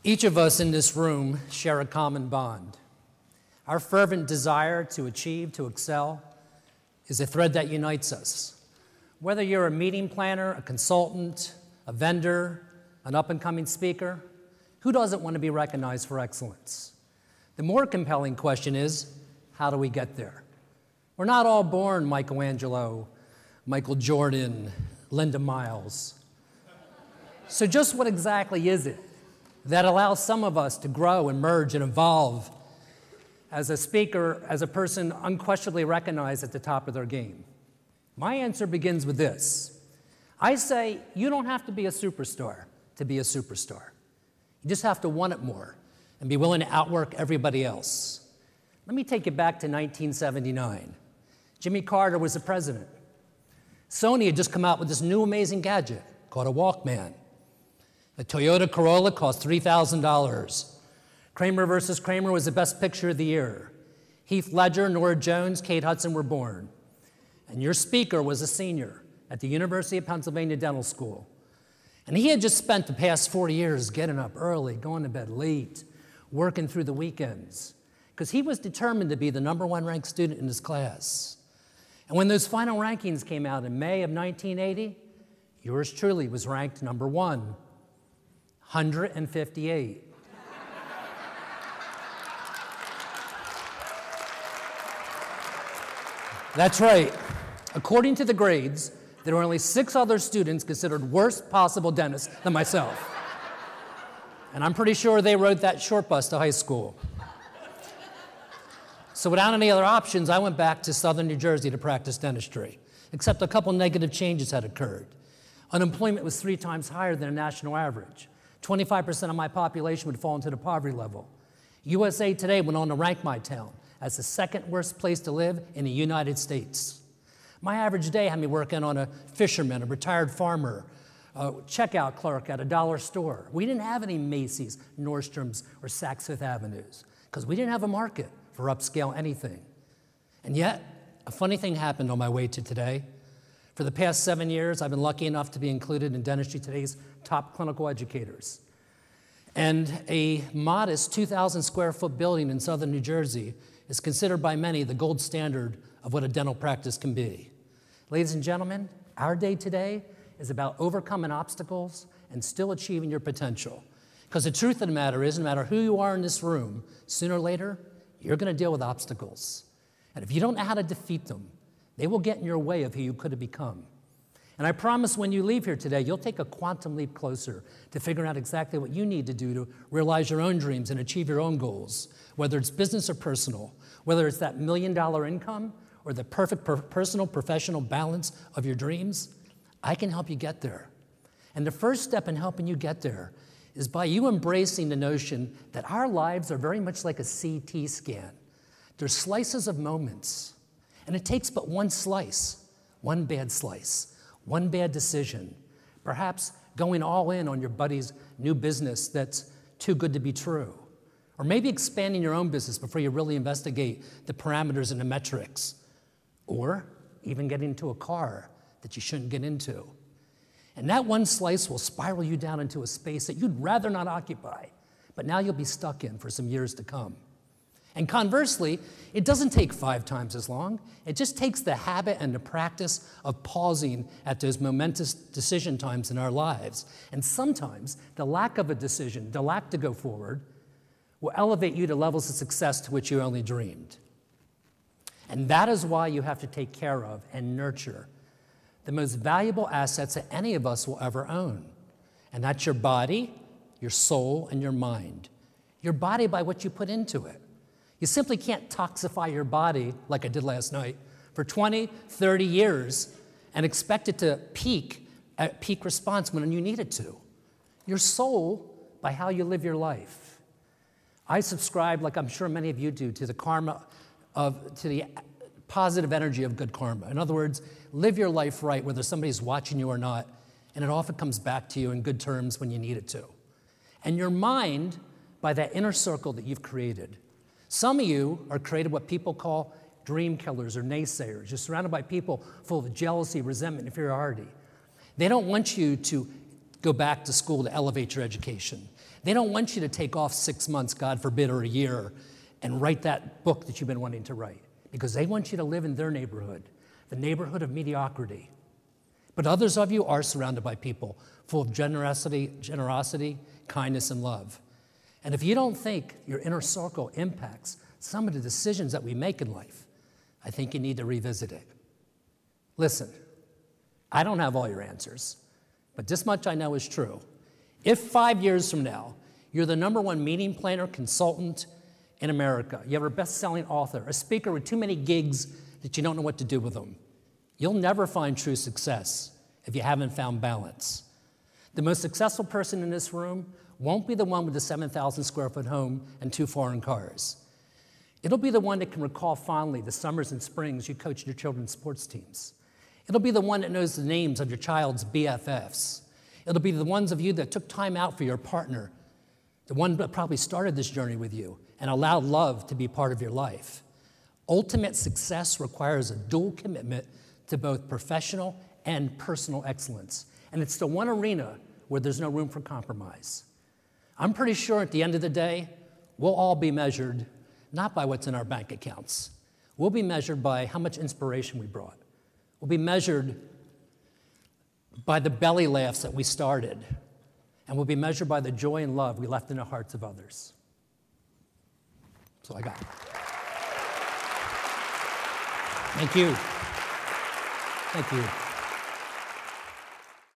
Each of us in this room share a common bond. Our fervent desire to achieve, to excel, is a thread that unites us. Whether you're a meeting planner, a consultant, a vendor, an up-and-coming speaker, who doesn't want to be recognized for excellence? The more compelling question is, how do we get there? We're not all born Michelangelo, Michael Jordan, Linda Miles. So just what exactly is it that allows some of us to grow, emerge, and evolve as a speaker, as a person unquestionably recognized at the top of their game? My answer begins with this. I say you don't have to be a superstar to be a superstar. You just have to want it more and be willing to outwork everybody else. Let me take you back to 1979. Jimmy Carter was the president. Sony had just come out with this new amazing gadget called a Walkman. A Toyota Corolla cost $3,000. Kramer versus Kramer was the best picture of the year. Heath Ledger, Norah Jones, Kate Hudson were born. And your speaker was a senior at the University of Pennsylvania Dental School. And he had just spent the past 4 years getting up early, going to bed late, working through the weekends, because he was determined to be the #1 ranked student in his class. And when those final rankings came out in May of 1980, yours truly was ranked #1, 158. That's right. According to the grades, there were only 6 other students considered worst possible dentists than myself. And I'm pretty sure they rode that short bus to high school. So without any other options, I went back to southern New Jersey to practice dentistry, except a couple negative changes had occurred. Unemployment was 3 times higher than a national average. 25% of my population would fall into the poverty level. USA Today went on to rank my town as the 2nd worst place to live in the United States. My average day had me working on a fisherman, a retired farmer, a checkout clerk at a dollar store. We didn't have any Macy's, Nordstrom's, or Saks Fifth Avenues because we didn't have a market for upscale anything. And yet, a funny thing happened on my way to today. For the past 7 years, I've been lucky enough to be included in Dentistry Today's top clinical educators. And a modest 2,000 square foot building in southern New Jersey is considered by many the gold standard of what a dental practice can be. Ladies and gentlemen, our day today is about overcoming obstacles and still achieving your potential. Because the truth of the matter is, no matter who you are in this room, sooner or later, you're going to deal with obstacles. And if you don't know how to defeat them, they will get in your way of who you could have become. And I promise when you leave here today, you'll take a quantum leap closer to figuring out exactly what you need to do to realize your own dreams and achieve your own goals, whether it's business or personal, whether it's that $1 million income or the perfect personal, professional balance of your dreams. I can help you get there. And the first step in helping you get there is by you embracing the notion that our lives are very much like a CT scan. They're slices of moments, and it takes but one slice, one bad slice, one bad decision, perhaps going all in on your buddy's new business that's too good to be true, or maybe expanding your own business before you really investigate the parameters and the metrics, or even getting into a car that you shouldn't get into. And that one slice will spiral you down into a space that you'd rather not occupy, but now you'll be stuck in for some years to come. And conversely, it doesn't take 5 times as long. It just takes the habit and the practice of pausing at those momentous decision times in our lives. And sometimes the lack of a decision, the lack to go forward, will elevate you to levels of success to which you only dreamed. And that is why you have to take care of and nurture the most valuable assets that any of us will ever own. And that's your body, your soul, and your mind. Your body by what you put into it. You simply can't toxify your body, like I did last night, for 20, 30 years and expect it to peak at peak response when you need it to. Your soul by how you live your life. I subscribe, like I'm sure many of you do, to the positive energy of good karma. In other words, live your life right, whether somebody's watching you or not, and it often comes back to you in good terms when you need it to. And your mind by that inner circle that you've created. Some of you are created what people call dream killers or naysayers. You're surrounded by people full of jealousy, resentment, inferiority. They don't want you to go back to school to elevate your education. They don't want you to take off 6 months, God forbid, or a year, and write that book that you've been wanting to write, because they want you to live in their neighborhood, the neighborhood of mediocrity. But others of you are surrounded by people full of generosity, kindness, and love. And if you don't think your inner circle impacts some of the decisions that we make in life, I think you need to revisit it. Listen, I don't have all your answers, but this much I know is true. If 5 years from now, you're the #1 meeting planner consultant in America, you have a best-selling author, a speaker with too many gigs that you don't know what to do with them, you'll never find true success if you haven't found balance. The most successful person in this room won't be the one with the 7,000 square foot home and 2 foreign cars. It'll be the one that can recall fondly the summers and springs you coached your children's sports teams. It'll be the one that knows the names of your child's BFFs. It'll be the ones of you that took time out for your partner, the one that probably started this journey with you and allowed love to be part of your life. Ultimate success requires a dual commitment to both professional and personal excellence. And it's the one arena where there's no room for compromise. I'm pretty sure at the end of the day, we'll all be measured not by what's in our bank accounts. We'll be measured by how much inspiration we brought. We'll be measured by the belly laughs that we started. And we'll be measured by the joy and love we left in the hearts of others. That's all I got. Thank you. Thank you.